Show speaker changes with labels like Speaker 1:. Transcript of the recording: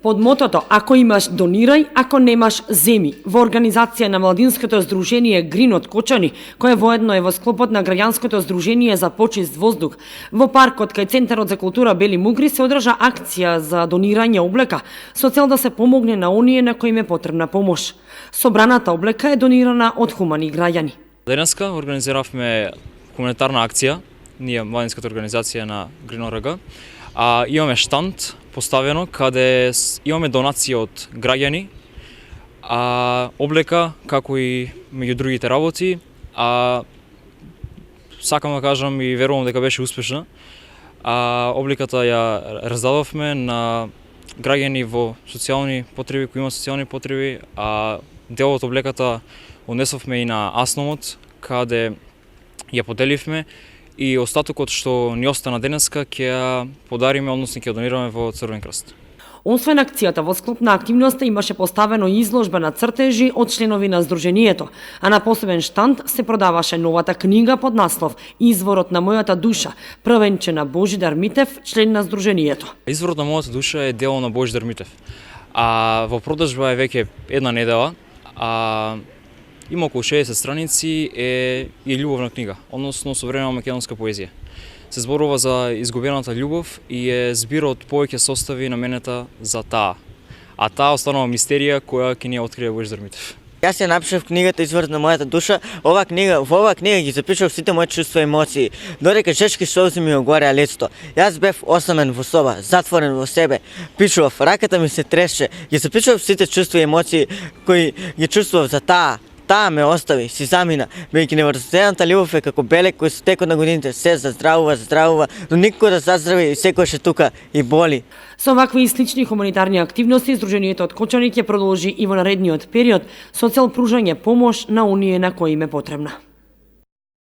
Speaker 1: Под мотото "Ако имаш донирај, ако немаш земи", во организација на младинското здружение Грин од Кочани, кое воедно е во склопот на граѓанското здружение за почист воздух, во паркот кај Центарот за култура Бели Мугри се одржа акција за донирање облека со цел да се помогне на оние на кои им е потребна помош. Собраната облека е донирана од хумани граѓани.
Speaker 2: Денеска организиравме хуманитарна акција, ние младинската организација на Грин ОРГ. Имаме штанд поставено каде имаме донација од граѓани, облека како и меѓу другите работи. Сакам да кажам и верувам дека беше успешна. Облеката ја раздадовме на граѓани во социјални потреби, кои имаат социјални потреби, дел од облеката однесовме и на Асновот, каде ја поделивме, и остатокот што ни остана денеска ќе ја подариме, односно ќе ја донираме во Црвен крст.
Speaker 1: Освен акцијата, во склоп на активноста имаше поставено изложба на цртежи од членови на здруженијето, а на посебен штанд се продаваше новата книга под наслов "Изворот на мојата душа", првенчена Божидар Митев, член на здруженијето.
Speaker 2: Изворот на мојата душа е дело на Божидар Митев. Во продажба е веќе една недела. Има околу 60 страници, и љубовна книга, односно современа македонска поезија. Се зборува за изгубената љубов и е збир од повеќе состави наменета за таа. А таа останува мистерија која ќе ни ја открие Божидар Митев.
Speaker 3: Јас ја напишав книгата "Изворот на мојата душа". Во оваа книга ги запишав сите мои чувства и емоции, додека жешки солзи ми огореа лицето. Јас бев осамен во соба, затворен во себе. Пишував, раката ми се треше, ги запишував сите чувства и емоции кои ги чувствував за таа. Таа ме остави, си замина, бидејќи неврзоценната љубов е како белек кој со текот на годините се заздравува, но никој да заздрави и секојаш е тука и боли.
Speaker 1: Со вакви и слични хуманитарни активности, Здруженијето од Кочани ќе продолжи и во наредниот период со цел пружање помош на оние на кои им е потребна.